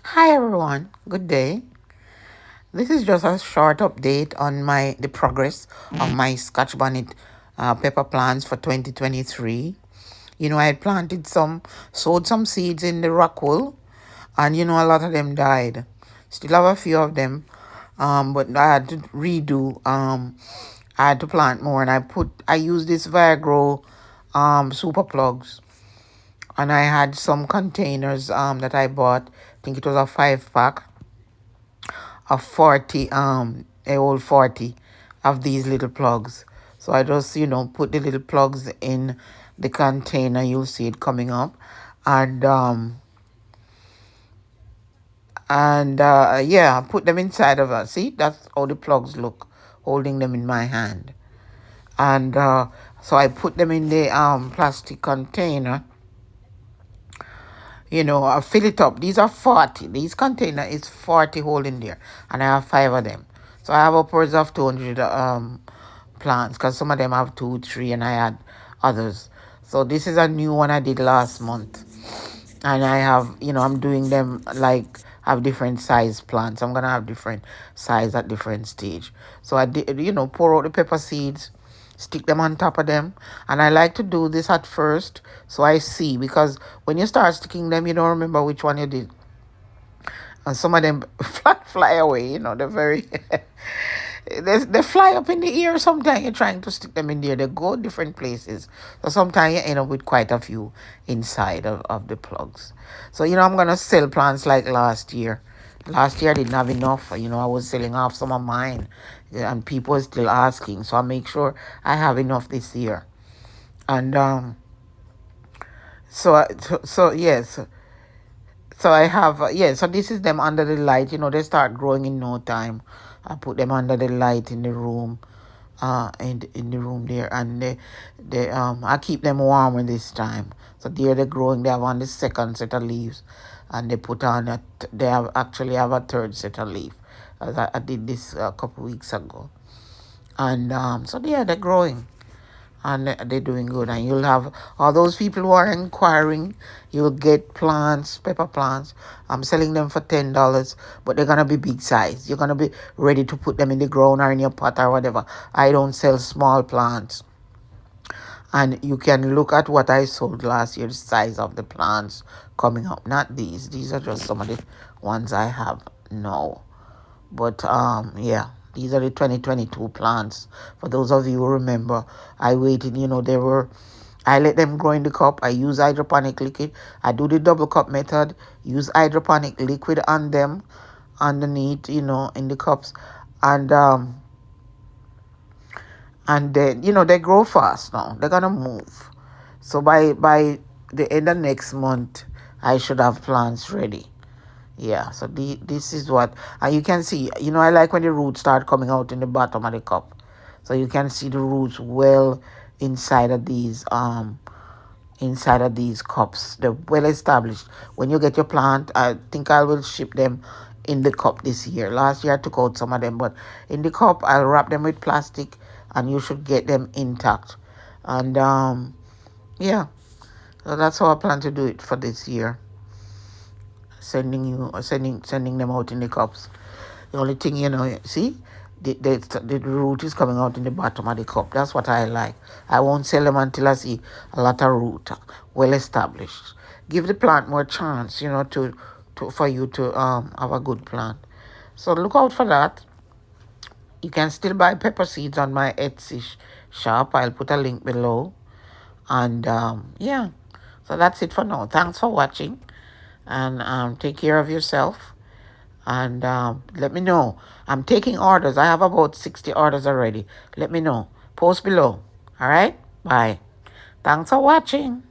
Hi everyone, good day. This is just a short update on the progress of my Scotch Bonnet Pepper plants for 2023. I had planted sowed some seeds in the rock wool, and a lot of them died. Still have a few of them, but I had to redo. I had to plant more, and I used this Viagrow super plugs, and I had some containers that I bought. I think it was a 5 pack of 40 a whole 40 of these little plugs. So I just put the little plugs in the container. You'll see it coming up. And yeah, I put them inside of us. See, that's how the plugs look, holding them in my hand. And so I put them in the plastic container. I fill it up. These are 40. These container is 40 holding there. And I have 5 of them. So I have upwards of 200 plants, because some of them have 2, 3, and I had others. So this is a new one I did last month. And I have, I'm doing them like, have different size plants. I'm going to have different size at different stage. So I did, pour out the pepper seeds, stick them on top of them. And I like to do this at first so I see, because when you start sticking them, you don't remember which one you did. And some of them fly away, they're very... they fly up in the air. Sometimes you're trying to stick them in there. They go different places. So sometimes you end up with quite a few inside of the plugs. So, I'm going to sell plants like last year. Last year I didn't have enough. I was selling off some of mine. And people are still asking. So I make sure I have enough this year. And yes. So I have, so this is them under the light. They start growing in no time. I put them under the light in the room, in the room there, and I keep them warmer this time. So there they're growing. They have on the second set of leaves, and they put on they actually have a third set of leaf. As I did this a couple weeks ago, and so yeah, they're growing. And they're doing good. And you'll have all those people who are inquiring. You'll get plants, pepper plants. I'm selling them for $10, but they're gonna be big size. You're gonna be ready to put them in the ground or in your pot or whatever. I don't sell small plants. And you can look at what I sold last year, the size of the plants coming up. Not these. These are just some of the ones I have now. But yeah, these are the 2022 plants. For those of you who remember, I waited, I let them grow in the cup. I use hydroponic liquid. I do the double cup method, use hydroponic liquid on them underneath, in the cups. And then, they grow fast now. They're gonna move. So by the end of next month, I should have plants ready. Yeah, so this is what, and you can see, I like when the roots start coming out in the bottom of the cup. So you can see the roots well inside of these cups. They're well established. When you get your plant, I think I will ship them in the cup this year. Last year I took out some of them, but in the cup I'll wrap them with plastic, and you should get them intact. And yeah, so that's how I plan to do it for this year. Sending them out in the cups. The only thing, see, the root is coming out in the bottom of the cup. That's what I like. I won't sell them until I see a lot of root, well established. Give the plant more chance, for you to have a good plant. So look out for that. You can still buy pepper seeds on my Etsy shop. I'll put a link below. And yeah, so that's it for now. Thanks for watching. And take care of yourself. And let me know. I'm taking orders. I have about 60 orders already. Let me know. Post below. All right? Bye. Thanks for watching.